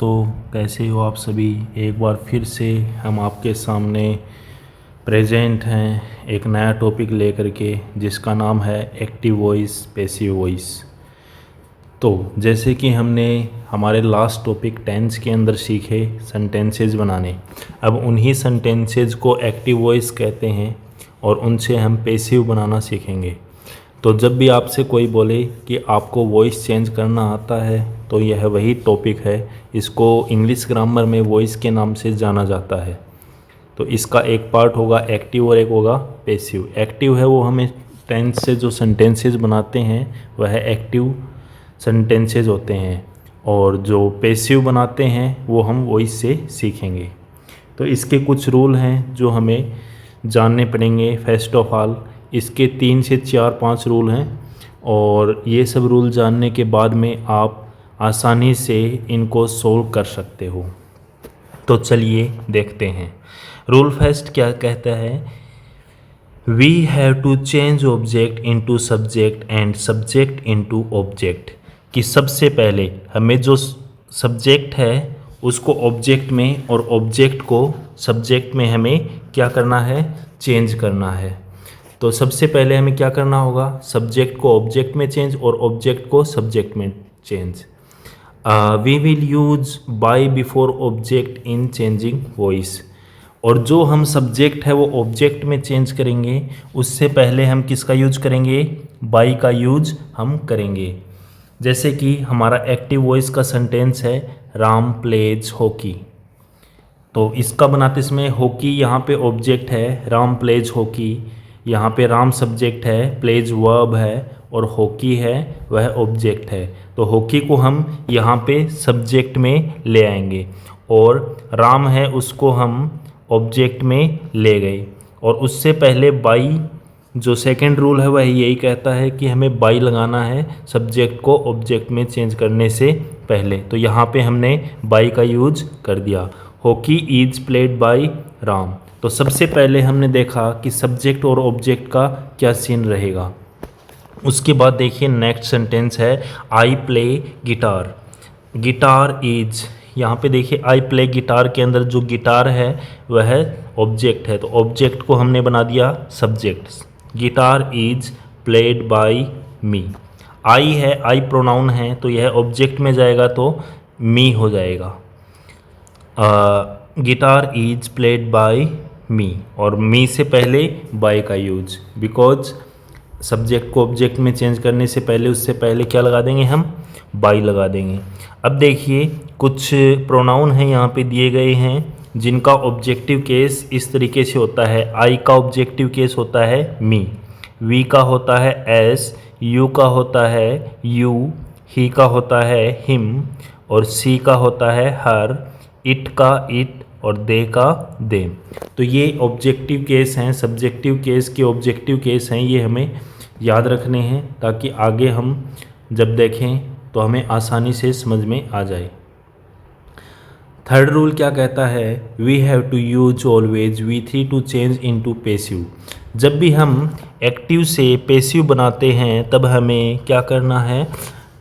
दोस्तों, कैसे हो आप सभी। एक बार फिर से हम आपके सामने प्रेजेंट हैं एक नया टॉपिक लेकर के, जिसका नाम है एक्टिव वॉइस पैसिव वॉइस। तो जैसे कि हमने हमारे लास्ट टॉपिक टेंस के अंदर सीखे सेंटेंसेस बनाने, अब उन्हीं सेंटेंसेस को एक्टिव वॉइस कहते हैं और उनसे हम पैसिव बनाना सीखेंगे। तो जब भी आपसे कोई बोले कि आपको वॉइस चेंज करना आता है, तो यह वही टॉपिक है। इसको इंग्लिश ग्रामर में वॉइस के नाम से जाना जाता है। तो इसका एक पार्ट होगा एक्टिव और एक होगा पैसिव। एक्टिव है वो हमें टेंस से जो सेंटेंसेस बनाते हैं वह एक्टिव सेंटेंसेस होते हैं, और जो पैसिव बनाते हैं वो हम वॉइस से सीखेंगे। तो इसके कुछ रूल हैं जो हमें जानने पड़ेंगे। फर्स्ट ऑफ ऑल इसके 3 से 4-5 रूल हैं, और ये सब रूल जानने के बाद में आप आसानी से इनको सोल्व कर सकते हो। तो चलिए देखते हैं। रूल फर्स्ट क्या कहता है, we have to change object into subject and subject into object. कि सबसे पहले हमें जो सब्जेक्ट है उसको ऑब्जेक्ट में और ऑब्जेक्ट को सब्जेक्ट में हमें क्या करना है, चेंज करना है। तो सबसे पहले हमें क्या करना होगा, सब्जेक्ट को ऑब्जेक्ट में चेंज और ऑब्जेक्ट को सब्जेक्ट में change. We will use by before object in changing voice. और जो हम सब्जेक्ट है वो ऑब्जेक्ट में चेंज करेंगे, उससे पहले हम किसका यूज करेंगे, बाय का यूज हम करेंगे। जैसे कि हमारा एक्टिव वॉइस का सेंटेंस है राम प्लेज हॉकी। तो इसका बनाते इसमें हॉकी यहाँ पे ऑब्जेक्ट है, राम प्लेज हॉकी यहाँ पे राम सब्जेक्ट है, प्लेज वर्ब है और हॉकी है वह ऑब्जेक्ट है। तो हॉकी को हम यहाँ पे सब्जेक्ट में ले आएंगे और राम है उसको हम ऑब्जेक्ट में ले गए। और उससे पहले बाई, जो सेकंड रूल है वह यही कहता है कि हमें बाई लगाना है सब्जेक्ट को ऑब्जेक्ट में चेंज करने से पहले। तो यहाँ पे हमने बाई का यूज कर दिया। Hockey is played bye Ram. तो सबसे पहले हमने देखा कि सब्जेक्ट और ऑब्जेक्ट का क्या सीन रहेगा। उसके बाद देखिए नेक्स्ट सेंटेंस है I play guitar. Guitar is, यहाँ पे देखिए आई प्ले गिटार के अंदर जो गिटार है वह ऑब्जेक्ट है, तो ऑब्जेक्ट को हमने बना दिया subject. Guitar is played by me. I है, आई प्रोनाउन है, तो यह ऑब्जेक्ट में जाएगा तो मी हो जाएगा। गिटार इज प्लेड बाय मी, और मी से पहले बाय का यूज, बिकॉज सब्जेक्ट को ऑब्जेक्ट में चेंज करने से पहले उससे पहले क्या लगा देंगे, हम बाय लगा देंगे। अब देखिए कुछ प्रोनाउन हैं यहाँ पे दिए गए हैं जिनका ऑब्जेक्टिव केस इस तरीके से होता है। आई का ऑब्जेक्टिव केस होता है मी, वी का होता है एस, यू का होता है यू, ही का होता है हिम, और सी का होता है हर, इट का इट और दे का दे। तो ये ऑब्जेक्टिव केस हैं, सब्जेक्टिव केस के ऑब्जेक्टिव केस हैं, ये हमें याद रखने हैं ताकि आगे हम जब देखें तो हमें आसानी से समझ में आ जाए। थर्ड रूल क्या कहता है, we have to use always V3 to change into passive. जब भी हम एक्टिव से पैसिव बनाते हैं तब हमें क्या करना है,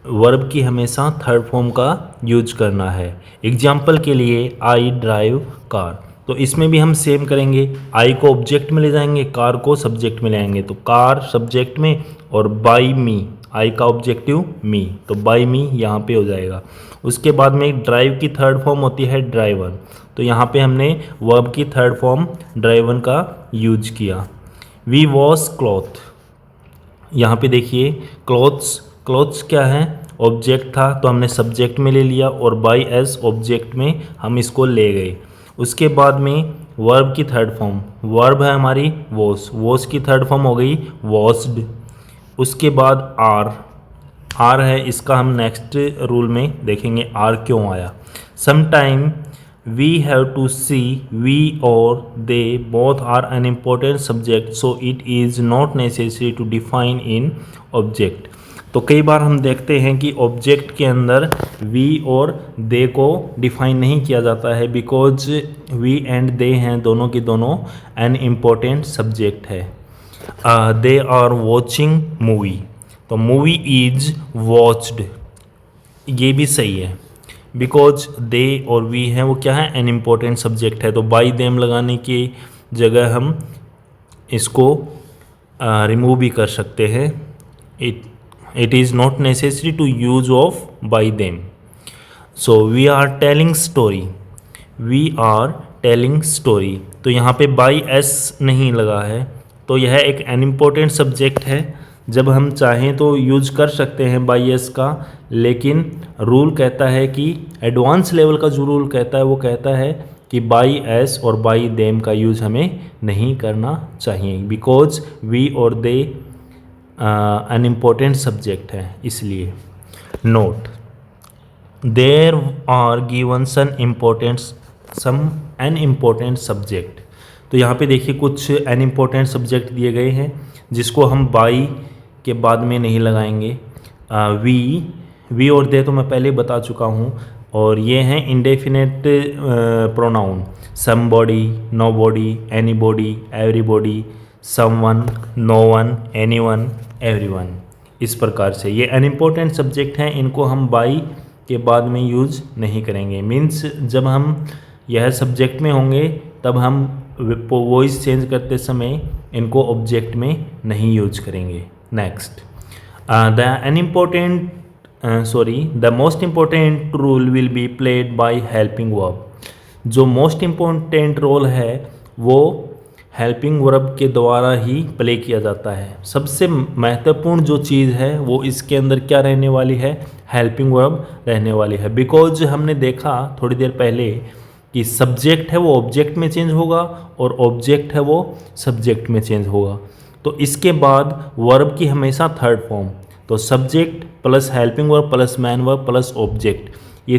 वर्ब की हमेशा थर्ड फॉर्म का यूज करना है। एग्जाम्पल के लिए आई ड्राइव कार, तो इसमें भी हम सेम करेंगे। आई को ऑब्जेक्ट में ले जाएंगे, कार को सब्जेक्ट में ले आएंगे। तो कार सब्जेक्ट में और बाई मी, आई का ऑब्जेक्टिव मी, तो बाई मी यहाँ पे हो जाएगा। उसके बाद में ड्राइव की थर्ड फॉर्म होती है ड्राइवन, तो यहाँ पे हमने वर्ब की थर्ड फॉर्म ड्राइवन का यूज किया। वी वॉश क्लॉथ, यहाँ पे देखिए क्लॉथ्स, क्लॉथ्स क्या है, ऑब्जेक्ट था तो हमने सब्जेक्ट में ले लिया और बाय एज ऑब्जेक्ट में हम इसको ले गए। उसके बाद में वर्ब की थर्ड फॉर्म, वर्ब है हमारी वॉश, वॉश की थर्ड फॉर्म हो गई वॉश्ड। उसके बाद आर, आर है, इसका हम नेक्स्ट रूल में देखेंगे आर क्यों आया। Sometime we have to see we और they both are an important subject, so it is not necessary to define in object. तो कई बार हम देखते हैं कि ऑब्जेक्ट के अंदर वी और दे को डिफाइन नहीं किया जाता है, बिकॉज वी एंड दे हैं दोनों की दोनों एन इम्पोर्टेंट सब्जेक्ट है। दे आर वॉचिंग मूवी, तो मूवी इज वॉच्ड, ये भी सही है। बिकॉज दे और वी हैं वो क्या है, एन इम्पोर्टेंट सब्जेक्ट है, तो बाई देम लगाने की जगह हम इसको रिमूव भी कर सकते हैं. It is not necessary to use of by them. So we are telling story, we are telling story. तो यहाँ पे बाई एस नहीं लगा है, तो यह एक एन इम्पोर्टेंट सब्जेक्ट है. जब हम चाहें तो यूज कर सकते हैं बाई एस का, लेकिन रूल कहता है कि एडवांस लेवल का जो रूल कहता है वो कहता है कि बाई एस और बाई देम का यूज हमें नहीं करना चाहिए, बिकॉज वी और दे एन इम्पोर्टेंट सब्जेक्ट है इसलिए. Note, there are given some an important subject. तो यहाँ पे देखिए कुछ एन इम्पोर्टेंट सब्जेक्ट दिए गए हैं जिसको हम बाई के बाद में नहीं लगाएंगे. वी और दे तो मैं पहले बता चुका हूँ, और ये हैं indefinite pronoun, somebody, nobody, anybody, everybody, someone, known, anyone, everyone. इस प्रकार से ये अनइम्पोर्टेंट सब्जेक्ट हैं, इनको हम बाई के बाद में यूज़ नहीं करेंगे. मीन्स जब हम यह सब्जेक्ट में होंगे तब हम वॉइस चेंज करते समय इनको ऑब्जेक्ट में नहीं यूज करेंगे. Next, the most important role will be played by helping verb. जो मोस्ट इम्पोर्टेंट रोल है वो हेल्पिंग वर्ब के द्वारा ही प्ले किया जाता है. सबसे महत्वपूर्ण जो चीज़ है वो इसके अंदर क्या रहने वाली है, हेल्पिंग वर्ब रहने वाली है. बिकॉज हमने देखा थोड़ी देर पहले कि सब्जेक्ट है वो ऑब्जेक्ट में चेंज होगा और ऑब्जेक्ट है वो सब्जेक्ट में चेंज होगा. तो इसके बाद वर्ब की हमेशा थर्ड फॉर्म, तो subject plus helping verb plus man verb plus object, ये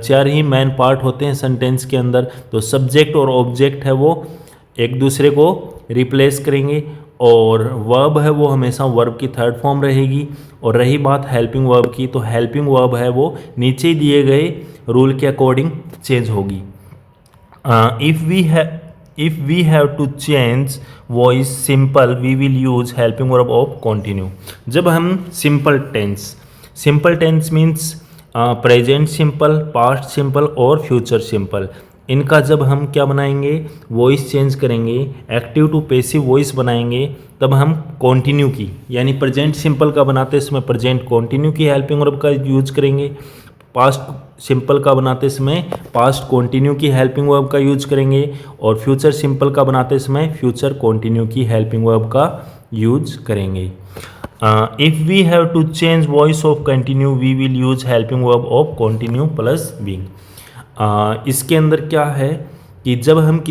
चार ही मैन पार्ट होते हैं सेंटेंस के अंदर. तो सब्जेक्ट और ऑब्जेक्ट है वो एक दूसरे को रिप्लेस करेंगे, और वर्ब है वो हमेशा वर्ब की थर्ड फॉर्म रहेगी. और रही बात हेल्पिंग वर्ब की, तो हेल्पिंग वर्ब है वो नीचे दिए गए रूल के अकॉर्डिंग चेंज होगी. If we have to change voice simple we will use helping verb of continue. जब हम simple tense means present simple, past simple और फ्यूचर सिंपल, इनका जब हम क्या बनाएंगे, वॉइस चेंज करेंगे, एक्टिव टू पैसिव वॉइस बनाएंगे, तब हम कॉन्टिन्यू की यानी प्रेजेंट सिंपल का बनाते समय प्रेजेंट कॉन्टिन्यू की हेल्पिंग वर्ब का यूज करेंगे. पास्ट सिंपल का बनाते समय पास्ट कॉन्टिन्यू की हेल्पिंग वर्ब का यूज करेंगे, और फ्यूचर सिंपल का बनाते समय फ्यूचर कॉन्टिन्यू की हेल्पिंग वर्ब का यूज करेंगे. If we have to change voice of continue we will use helping verb of continue plus being. इसके अंदर क्या है कि जब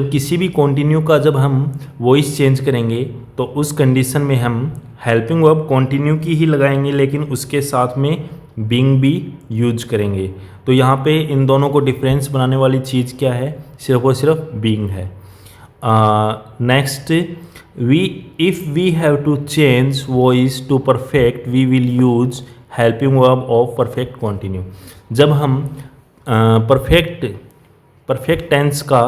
किसी भी कॉन्टिन्यू का जब हम वॉइस चेंज करेंगे तो उस कंडीशन में हम हेल्पिंग वर्ब कॉन्टिन्यू की ही लगाएंगे, लेकिन उसके साथ में बीइंग भी यूज करेंगे. तो यहाँ पे इन दोनों को डिफरेंस बनाने वाली चीज़ क्या है, सिर्फ और सिर्फ बीइंग है. Next, if we have to change voice to perfect we will use helping verb of perfect continue. जब हम परफेक्ट टेंस का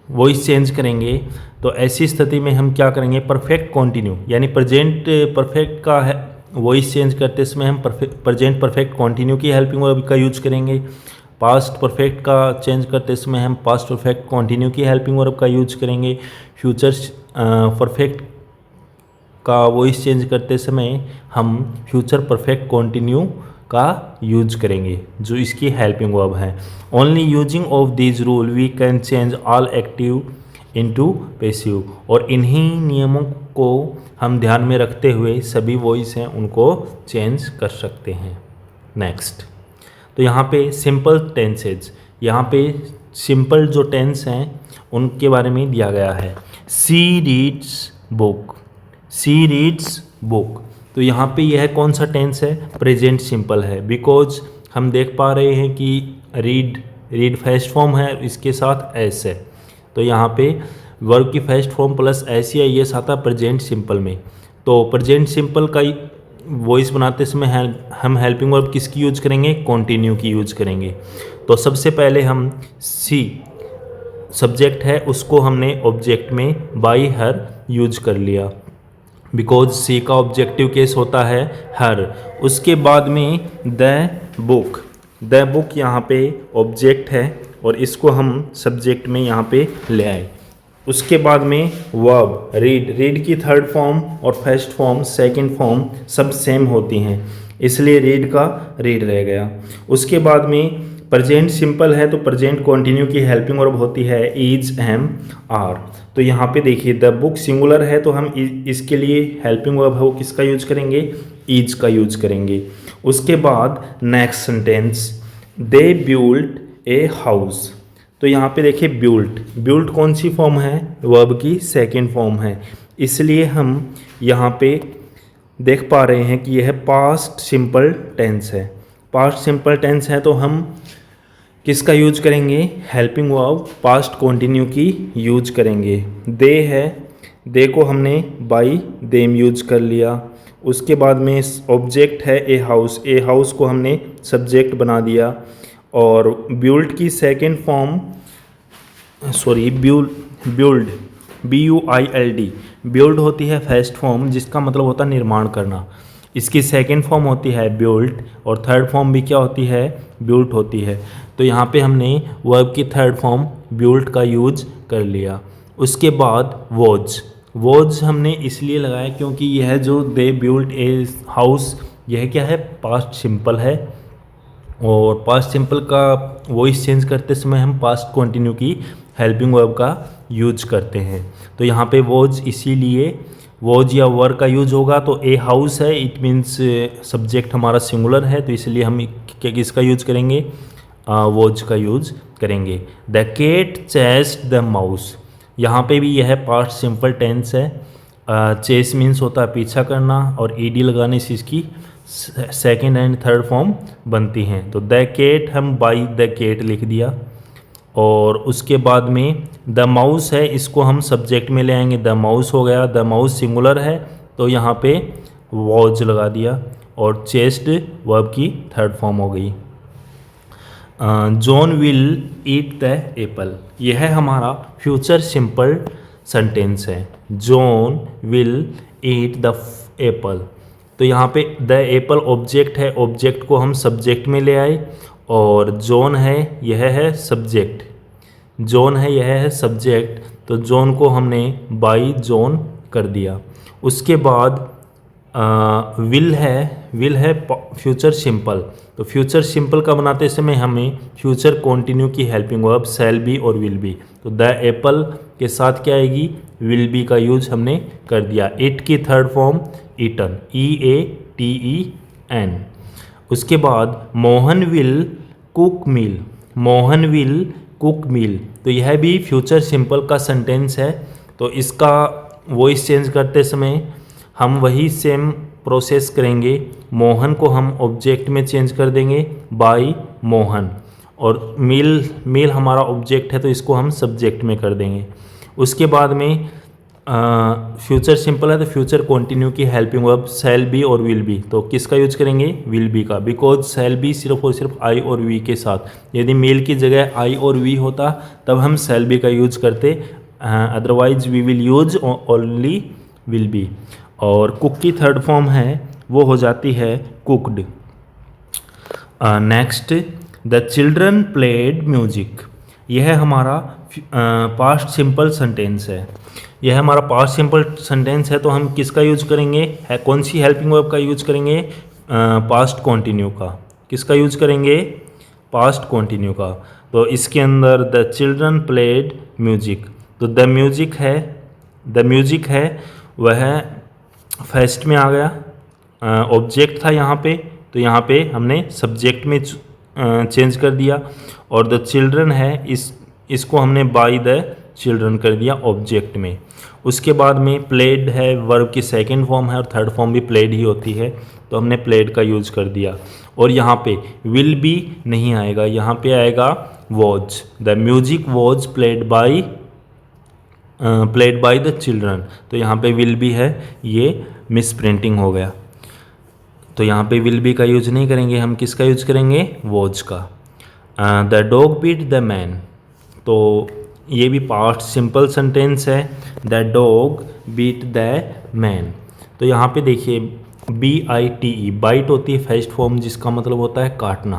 वॉइस चेंज करेंगे तो ऐसी स्थिति में हम क्या करेंगे, परफेक्ट कॉन्टिन्यू यानी प्रेजेंट परफेक्ट का है वॉइस चेंज करते समय हम प्रेजेंट परफेक्ट कॉन्टिन्यू की हेल्पिंग वर्ब का यूज करेंगे. पास्ट परफेक्ट का चेंज करते समय हम पास्ट परफेक्ट कॉन्टिन्यू की हेल्पिंग वर्ब का यूज करेंगे. फ्यूचर परफेक्ट का वॉइस चेंज करते समय हम फ्यूचर परफेक्ट कॉन्टिन्यू का यूज करेंगे जो इसकी हेल्पिंग वर्ब है. Only using of this rule we can change all active into passive. और इन्हीं नियमों को हम ध्यान में रखते हुए सभी वॉइस हैं उनको चेंज कर सकते हैं. नेक्स्ट, तो यहाँ पे सिंपल टेंसेज, यहाँ पे सिंपल जो टेंस हैं उनके बारे में दिया गया है. सी रीड्स बुक. तो यहाँ पे यह कौन सा टेंस है, प्रेजेंट सिंपल है, बिकॉज हम देख पा रहे हैं कि रीड फर्स्ट फॉर्म है, इसके साथ एस है. तो यहाँ पे वर्ब की फर्स्ट फॉर्म प्लस एस या ये आता प्रेजेंट सिंपल में. तो प्रेजेंट सिंपल का वॉइस बनाते समय हम हेल्पिंग वर्ब किसकी यूज करेंगे, कॉन्टिन्यू की यूज करेंगे. तो सबसे पहले हम सी सब्जेक्ट है उसको हमने ऑब्जेक्ट में बाई हर यूज कर लिया. बिकॉज सी का ऑब्जेक्टिव केस होता है हर। उसके बाद में द बुक यहाँ पे ऑब्जेक्ट है और इसको हम सब्जेक्ट में यहाँ पे ले आए। उसके बाद में वर्ब रीड की थर्ड फॉर्म और फर्स्ट फॉर्म सेकंड फॉर्म सब सेम होती हैं, इसलिए रीड का रीड रह गया। उसके बाद में प्रेजेंट सिंपल है तो प्रेजेंट कंटिन्यू की हेल्पिंग वर्ब होती है इज, एम, आर। तो यहाँ पे देखिए द बुक सिंगुलर है तो हम इसके लिए हेल्पिंग वर्ब है वो किसका यूज करेंगे, इज का यूज करेंगे। उसके बाद next sentence they build a house. तो यहाँ पे देखिए बिल्ड कौन सी फॉर्म है, वर्ब की सेकेंड फॉर्म है, इसलिए हम यहाँ पे देख पा रहे हैं कि यह पास्ट सिंपल टेंस है। पास्ट सिंपल टेंस है तो हम किसका यूज करेंगे, हेल्पिंग वर्ब पास्ट कंटिन्यू की यूज करेंगे। दे है, दे को हमने बाई देम यूज कर लिया। उसके बाद में ऑब्जेक्ट है ए हाउस को हमने सब्जेक्ट बना दिया। और बिल्ड की second form build BUILD build होती है फर्स्ट फॉर्म जिसका मतलब होता है निर्माण करना। इसकी सेकेंड फॉर्म होती है बिल्ड और थर्ड फॉर्म भी क्या होती है, बिल्ट होती है। तो यहाँ पे हमने वर्ब की थर्ड फॉर्म बिल्ट का यूज कर लिया। उसके बाद वॉज हमने इसलिए लगाया क्योंकि यह जो दे बिल्ड ए हाउस यह क्या है, पास्ट सिंपल है और पास्ट सिंपल का वॉइस चेंज करते समय हम पास्ट कंटिन्यू की हेल्पिंग वर्ब का यूज करते हैं। तो यहाँ पे वॉज इसीलिए वॉज या वर का यूज होगा। तो ए हाउस है, इट मीन्स सब्जेक्ट हमारा सिंगुलर है तो इसलिए हम किसका यूज करेंगे, वॉज का यूज करेंगे। The cat chased the mouse, यहाँ पे भी यह पास्ट सिंपल टेंस है। चेस मीन्स होता है पीछा करना और ईडी लगाने से इसकी सेकेंड एंड थर्ड फॉर्म बनती हैं। तो द कैट हम बाई द कैट लिख दिया। और उसके बाद में द माउस है, इसको हम सब्जेक्ट में ले आएंगे, द माउस हो गया। द माउस सिंगुलर है तो यहाँ पे वॉज लगा दिया और चेस्ड वर्ब की थर्ड फॉर्म हो गई। John will eat the Apple, यह है हमारा फ्यूचर सिंपल सेंटेंस है। John will eat the Apple, तो यहाँ पे द एप्पल ऑब्जेक्ट है, ऑब्जेक्ट को हम सब्जेक्ट में ले आए और जॉन है यह है सब्जेक्ट, जॉन है यह है सब्जेक्ट, तो जॉन को हमने बाई जॉन कर दिया। उसके बाद विल है फ्यूचर सिंपल, तो फ्यूचर सिंपल का बनाते समय हमें फ्यूचर कंटिन्यू की हेल्पिंग वर्ब शैल बी और विल बी, तो द एप्पल के साथ क्या आएगी, विल बी का यूज हमने कर दिया। इट की थर्ड फॉर्म ईटन, EATEN। उसके बाद Mohan will cook meal, Mohan will cook meal, तो यह भी फ्यूचर सिंपल का सेंटेंस है। तो इसका वॉइस चेंज करते समय हम वही सेम प्रोसेस करेंगे। मोहन को हम ऑब्जेक्ट में चेंज कर देंगे बाय मोहन, और मील हमारा ऑब्जेक्ट है तो इसको हम सब्जेक्ट में कर देंगे। उसके बाद में फ्यूचर सिंपल है तो फ्यूचर कंटिन्यू की हेल्पिंग वर्ब शैल बी और विल बी, तो किसका यूज करेंगे, विल बी का, बिकॉज शैल बी सिर्फ और सिर्फ आई और वी के साथ। यदि मेल की जगह आई और वी होता तब हम शैल बी का यूज करते, otherwise we will use only will be. और कुक की थर्ड फॉर्म है वो हो जाती है cooked. Next the children played music, यह हमारा पास्ट सिंपल सेंटेंस है। यह हमारा पास्ट सिंपल सेंटेंस है तो हम किसका यूज करेंगे, कौन सी हेल्पिंग वर्ब का यूज करेंगे, पास्ट कंटिन्यू का। किसका यूज करेंगे, पास्ट कंटिन्यू का। तो इसके अंदर द चिल्ड्रन प्लेड म्यूजिक, तो द म्यूजिक है वह फर्स्ट में आ गया, ऑब्जेक्ट था यहाँ पे, तो यहाँ पे हमने सब्जेक्ट में चेंज कर दिया। और द चिल्ड्रन है इसको हमने बाय द चिल्ड्रन कर दिया ऑब्जेक्ट में। उसके बाद में प्लेड है, वर्ब की सेकंड फॉर्म है और थर्ड फॉर्म भी प्लेड ही होती है, तो हमने प्लेड का यूज कर दिया। और यहाँ पे विल बी नहीं आएगा, यहाँ पे आएगा was. The music was played by the children, तो यहाँ पे विल बी है, ये मिस प्रिंटिंग हो गया। तो यहाँ पे विल बी का यूज नहीं करेंगे, हम किसका यूज करेंगे, वॉज का। The dog beat the man, तो ये भी पास्ट सिंपल सेंटेंस है। The dog beat the man, तो यहाँ पे देखिए BITE, बाइट होती है फर्स्ट फॉर्म, जिसका मतलब होता है काटना।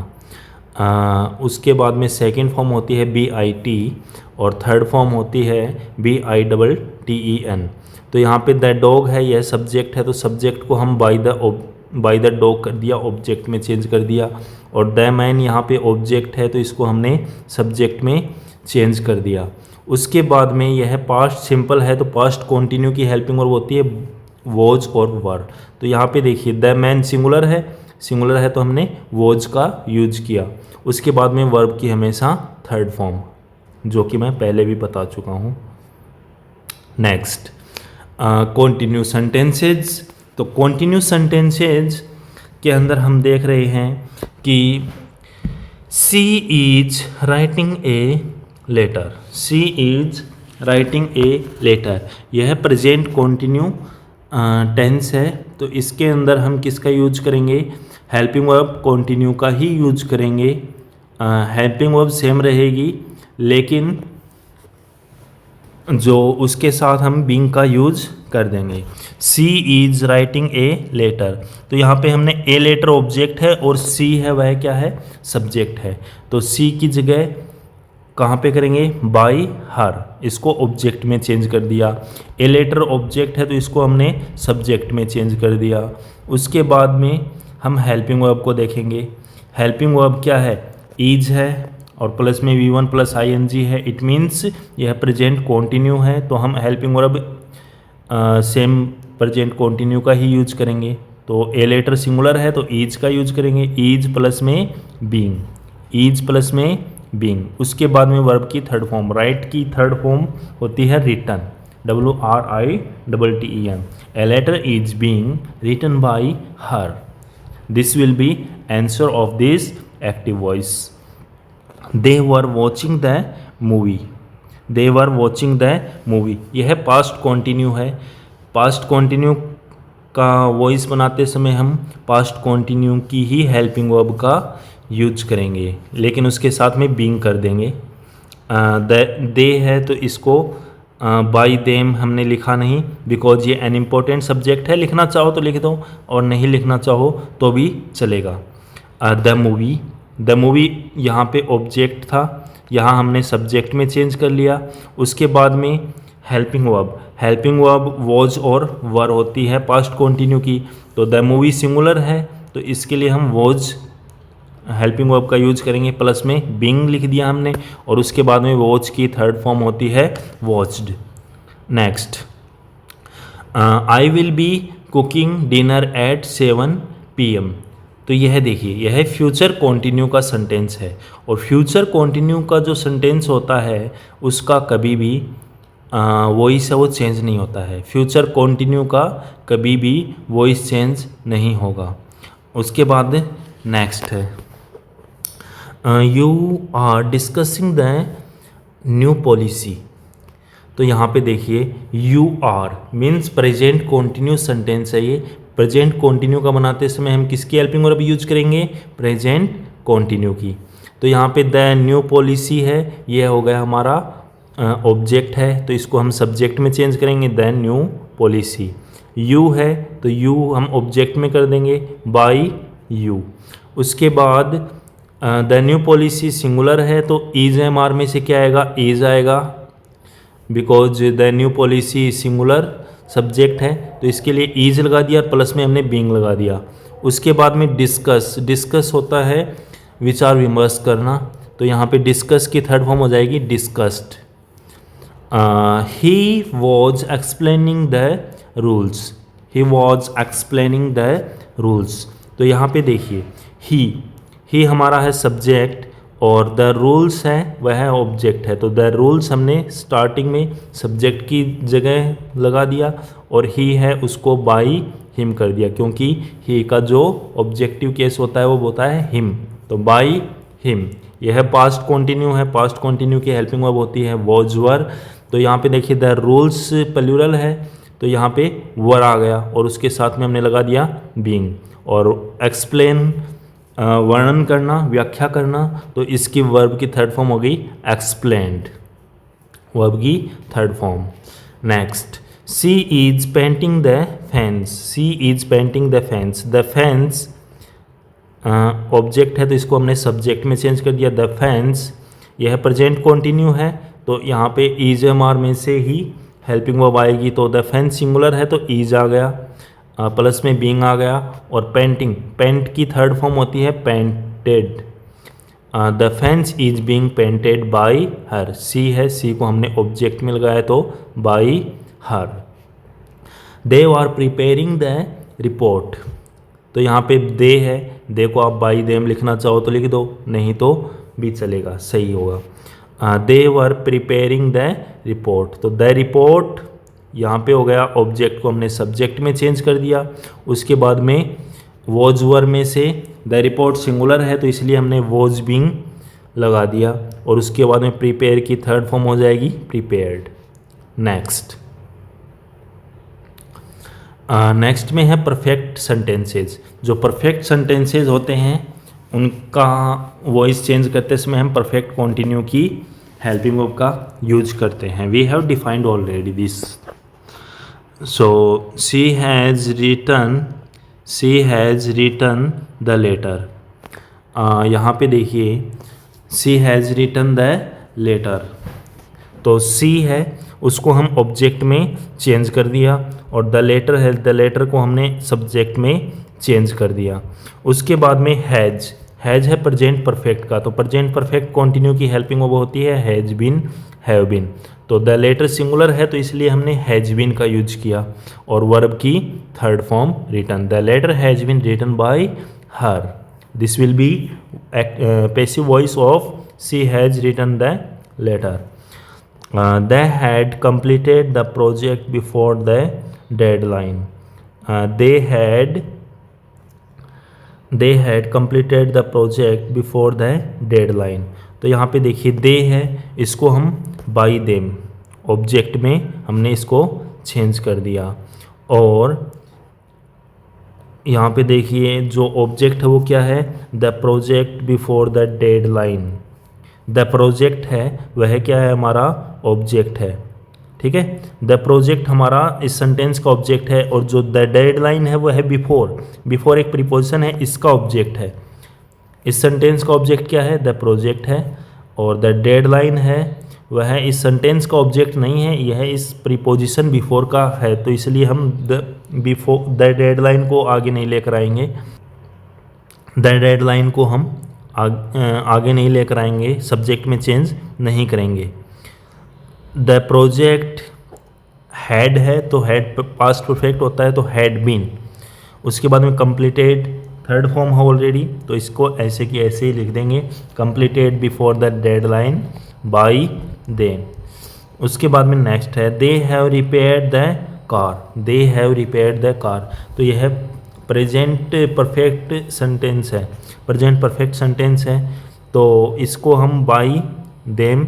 उसके बाद में सेकंड फॉर्म होती है BIT और थर्ड फॉर्म होती है BITTEN। तो यहाँ पे द डॉग है, यह सब्जेक्ट है, तो सब्जेक्ट को हम बाय द डॉग कर दिया, ऑब्जेक्ट में चेंज कर दिया। और द मैन यहाँ पे ऑब्जेक्ट है, तो इसको हमने सब्जेक्ट में चेंज कर दिया। उसके बाद में यह पास्ट सिंपल है, तो पास्ट कंटिन्यू की हेल्पिंग वर्ब होती है वॉज और वर। तो यहाँ पे देखिए द मैन सिंगुलर है तो हमने वॉज का यूज किया। उसके बाद में वर्ब की हमेशा थर्ड फॉर्म, जो कि मैं पहले भी बता चुका हूँ। Next continue sentences. तो कॉन्टिन्यू सेंटेंसेज के अंदर हम देख रहे हैं कि she is writing a letter, she is writing a letter, यह प्रेजेंट कॉन्टिन्यू टेंस है। तो इसके अंदर हम किसका यूज करेंगे? हेल्पिंग वर्ब कॉन्टिन्यू का ही यूज करेंगे। हेल्पिंग वर्ब सेम रहेगी, लेकिन जो उसके साथ हम बीइंग का यूज कर देंगे। सी इज राइटिंग ए लेटर, तो यहाँ पे हमने ए लेटर ऑब्जेक्ट है और सी है वह क्या है? सब्जेक्ट है। तो सी की जगह कहाँ पे करेंगे? बाई हर, इसको ऑब्जेक्ट में चेंज कर दिया। ए लेटर ऑब्जेक्ट है तो इसको हमने सब्जेक्ट में चेंज कर दिया। उसके बाद में हम हेल्पिंग वर्ब को देखेंगे। हेल्पिंग वर्ब क्या है? इज है और प्लस में V1 प्लस ING है। इट मीन्स यह प्रेजेंट कॉन्टिन्यू है, तो हम helping verb same present continue का ही यूज करेंगे। तो ए लेटर सिंगुलर है तो इज का यूज करेंगे, इज प्लस में बीइंग, इज प्लस में बीइंग। उसके बाद में वर्ब की थर्ड फॉर्म, राइट की थर्ड फॉर्म होती है written, WRITTEN। A letter is being written by her. This will be answer of this active voice. They were watching the movie, they were watching the movie, यह past continue है। Past continue का voice बनाते समय हम past continue की ही helping verb का use करेंगे, लेकिन उसके साथ में बीइंग कर देंगे। दे है तो इसको बाई देम हमने लिखा नहीं, बिकॉज ये एन इम्पोर्टेंट सब्जेक्ट है। लिखना चाहो तो लिख दो और नहीं लिखना चाहो तो भी चलेगा। द मूवी, द मूवी यहाँ पे ऑब्जेक्ट था, यहाँ हमने सब्जेक्ट में चेंज कर लिया। उसके बाद में helping verb, helping verb was और वर होती है पास्ट कॉन्टिन्यू की। तो द मूवी सिंगुलर है तो इसके लिए हम वॉज हेल्पिंग वर्ब का यूज करेंगे, प्लस में बीइंग लिख दिया हमने। और उसके बाद में वॉच की थर्ड फॉर्म होती है watched. Next, I will be cooking dinner eight 7 PM। तो यह देखिए, यह फ्यूचर कॉन्टिन्यू का सेंटेंस है, और फ्यूचर कॉन्टिन्यू का जो सेंटेंस होता है उसका कभी भी वॉइस है वो चेंज नहीं होता है। फ्यूचर कॉन्टिन्यू का कभी भी वॉइस चेंज नहीं होगा। उसके बाद नेक्स्ट है, you are discussing the new policy. तो यहाँ पे देखिए you are means present continue sentence है। ये प्रेजेंट कॉन्टिन्यू का बनाते समय हम किसकी हेल्पिंग वर्ब यूज करेंगे? प्रेजेंट कॉन्टिन्यू की। तो यहाँ पे द न्यू पॉलिसी है, ये हो गया हमारा ऑब्जेक्ट है, तो इसको हम सब्जेक्ट में चेंज करेंगे, द न्यू पॉलिसी। यू है तो यू हम ऑब्जेक्ट में कर देंगे, बाई यू। उसके बाद द न्यू पॉलिसी सिंगुलर है तो EMR में से क्या आएगा? इज आएगा, because the new policy singular subject है, तो इसके लिए इज लगा दिया, प्लस में हमने बीइंग लगा दिया। उसके बाद में डिस्कस, डिस्कस होता है विचार विमर्श करना, तो यहाँ पे डिस्कस की थर्ड फॉर्म हो जाएगी discussed. He was explaining the rules, he was explaining the rules. तो यहाँ पे देखिए ही हमारा है सब्जेक्ट और द रूल्स है वह है ऑब्जेक्ट है। तो द रूल्स हमने स्टार्टिंग में सब्जेक्ट की जगह लगा दिया और ही है उसको बाई हिम कर दिया, क्योंकि ही का जो ऑब्जेक्टिव केस होता है वो होता है हिम, तो बाई हिम। यह पास्ट कॉन्टिन्यू है, पास्ट कॉन्टिन्यू की हेल्पिंग वर्ब होती है वॉज वर। तो यहाँ पे देखिए द रूल्स प्लूरल है तो यहाँ पे वर आ गया और उसके साथ में हमने लगा दिया बीइंग। और एक्सप्लेन वर्णन करना, व्याख्या करना, तो इसकी वर्ब की थर्ड फॉर्म हो गई एक्सप्लेन्ड, वर्ब की third form. Next, she is painting the fence, she is painting the fence, the fence object है तो इसको हमने सब्जेक्ट में चेंज कर दिया, द फेंस। यह प्रेजेंट कंटिन्यू है तो यहाँ पे इज एम आर में से ही हेल्पिंग वर्ब आएगी, तो द फेंस सिंगुलर है तो इज आ गया, प्लस में बीइंग आ गया। और पेंटिंग, पेंट की थर्ड फॉर्म होती है painted, the fence is being painted by her, she है, सी को हमने ऑब्जेक्ट में लगाया तो by her. They are preparing the report, तो यहाँ पे दे है, दे को आप बाई देम लिखना चाहो तो लिख दो, नहीं तो भी चलेगा, सही होगा। दे वर प्रिपेयरिंग द रिपोर्ट, तो द रिपोर्ट यहाँ पे हो गया, ऑब्जेक्ट को हमने सब्जेक्ट में चेंज कर दिया। उसके बाद में वॉज वर में से द रिपोर्ट सिंगुलर है तो इसलिए हमने वॉज बीइंग लगा दिया, और उसके बाद में प्रिपेयर की थर्ड फॉर्म हो जाएगी प्रिपेयर्ड। नेक्स्ट, नेक्स्ट में है परफेक्ट सेंटेंसेज। जो परफेक्ट सेंटेंसेज होते हैं उनका वॉइस चेंज करते समय हम परफेक्ट कंटिन्यू की हेल्पिंग वर्ब का यूज करते हैं। We have defined already this. So she has written the letter, यहाँ पे देखिए she has written the letter, तो सी है उसको हम ऑब्जेक्ट में चेंज कर दिया, और द लेटर है, द लेटर को हमने सब्जेक्ट में चेंज कर दिया। उसके बाद में हैज़ है प्रेजेंट परफेक्ट का, तो प्रेजेंट परफेक्ट कंटिन्यू की हेल्पिंग वर्ब होती है हैज़ बीन, हैव बीन, तो द लेटर सिंगुलर है तो इसलिए हमने हैज़ बीन का यूज किया, और वर्ब की third form written, the letter has been written by her, this will be passive voice of she has written the letter. They had completed the project before the deadline. They had completed the project before the deadline. तो यहाँ पे देखिए दे है, इसको हम by them object में हमने इसको चेंज कर दिया, और यहाँ पे देखिए जो ऑब्जेक्ट है वो क्या है, the project before the deadline. The project है वह क्या है, हमारा ऑब्जेक्ट है, ठीक है। द प्रोजेक्ट हमारा इस सेंटेंस का ऑब्जेक्ट है, और जो द डेडलाइन है वो है बिफोर, बिफोर एक प्रीपोजिशन है, इसका ऑब्जेक्ट है। इस सेंटेंस का ऑब्जेक्ट क्या है, द प्रोजेक्ट है, और द डेडलाइन है वह इस सेंटेंस का ऑब्जेक्ट नहीं है, यह इस प्रीपोजिशन बिफोर का है, तो इसलिए हम द डेडलाइन को आगे नहीं लेकर आएंगे, द डेडलाइन को हम आगे नहीं लेकर आएंगे, सब्जेक्ट में चेंज नहीं करेंगे। द प्रोजेक्ट हैड है तो हैड पास्ट परफेक्ट होता है तो हैड बीन, उसके बाद में कंप्लीटेड थर्ड फॉर्म है ऑलरेडी, तो इसको ऐसे की ऐसे ही लिख देंगे, completed before the deadline by them. उसके बाद में नेक्स्ट है they have repaired the car, they have repaired the car, तो यह प्रेजेंट परफेक्ट सेंटेंस है, प्रेजेंट परफेक्ट सेंटेंस है, तो इसको हम बाई देम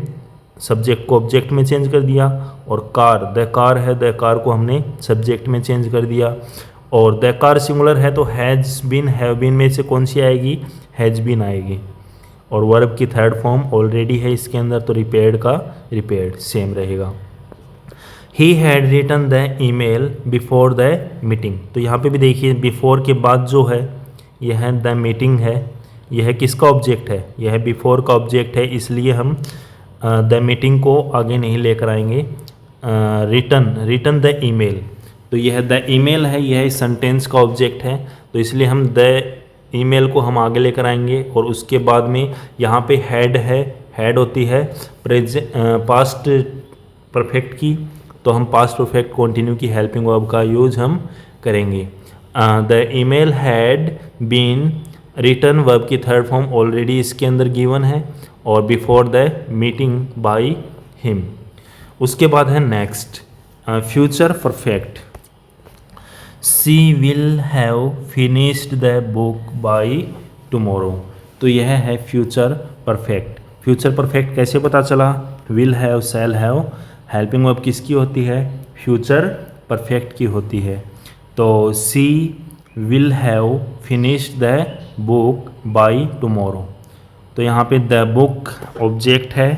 सब्जेक्ट को ऑब्जेक्ट में चेंज कर दिया, और कार, द कार है, द कार को हमने सब्जेक्ट में चेंज कर दिया, और द कार सिंगुलर है तो हैज़ बीन, हैव बीन में से कौन सी आएगी, हैज़ बीन आएगी, और वर्ब की थर्ड फॉर्म ऑलरेडी है इसके अंदर, तो रिपेयर्ड का रिपेयर्ड सेम रहेगा। He had written the email before the meeting, तो यहाँ पे भी देखिए बिफोर के बाद जो है यह द मीटिंग है, यह किसका ऑब्जेक्ट है, यह बिफोर का ऑब्जेक्ट है, इसलिए हम द मीटिंग को आगे नहीं लेकर आएंगे। रिटन द ईमेल, तो यह द ईमेल है, यह इस सेंटेंस का ऑब्जेक्ट है, तो इसलिए हम द ईमेल को हम आगे लेकर आएंगे, और उसके बाद में यहाँ पे हैड है, हैड होती है पास्ट परफेक्ट की, तो हम पास्ट परफेक्ट कंटिन्यू की हेल्पिंग वर्ब का यूज हम करेंगे। The email had been written, verb की थर्ड फॉर्म ऑलरेडी इसके अंदर गिवन है, और before the meeting by him. उसके बाद है next future perfect, she will have finished the book by tomorrow, तो यह है फ्यूचर परफेक्ट। फ्यूचर परफेक्ट कैसे पता चला, will have, shall have, helping verb किसकी होती है, फ्यूचर परफेक्ट की होती है, तो she will have finished the book by tomorrow, तो यहाँ पे द बुक ऑब्जेक्ट है,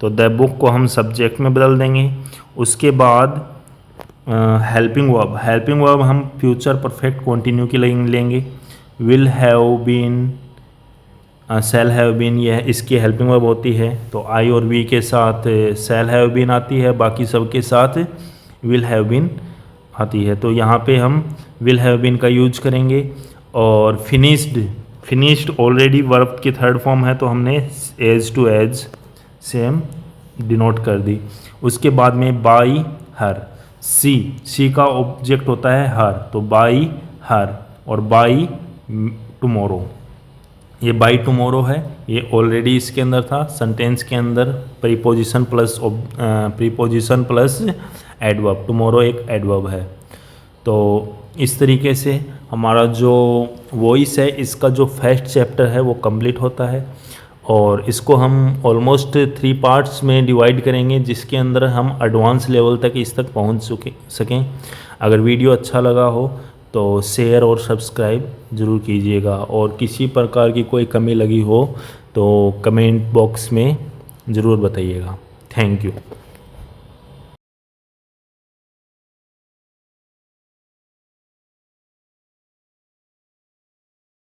तो द बुक को हम सब्जेक्ट में बदल देंगे। उसके बाद हेल्पिंग वर्ब हम फ्यूचर परफेक्ट कंटिन्यू की लेंगे। Will have been, shall have been, यह इसकी हेल्पिंग वर्ब होती है। तो आई और वी के साथ शैल हैव बीन आती है, बाकी सब के साथ विल हैव बीन आती है। तो यहाँ पे हम विल हैव बीन का यूज करेंगे। और फिनिश्ड ऑलरेडी वर्ब की थर्ड फॉर्म है, तो हमने as to as same denote कर दी। उसके बाद में बाई हर, सी का ऑब्जेक्ट होता है हर, तो बाई हर। और बाई टुमारो, ये बाई टुमारो है, ये ऑलरेडी इसके अंदर था। सेंटेंस के अंदर प्रीपोजिशन प्लस एडवर्ब, टुमारो एक एडवर्ब है। तो इस तरीके से हमारा जो वॉइस है इसका जो फर्स्ट चैप्टर है वो कंप्लीट होता है। और इसको हम ऑलमोस्ट 3 पार्ट्स में डिवाइड करेंगे, जिसके अंदर हम एडवांस लेवल तक इस तक पहुंच सकें। अगर वीडियो अच्छा लगा हो तो शेयर और सब्सक्राइब ज़रूर कीजिएगा। और किसी प्रकार की कोई कमी लगी हो तो कमेंट बॉक्स में ज़रूर बताइएगा। Thank you.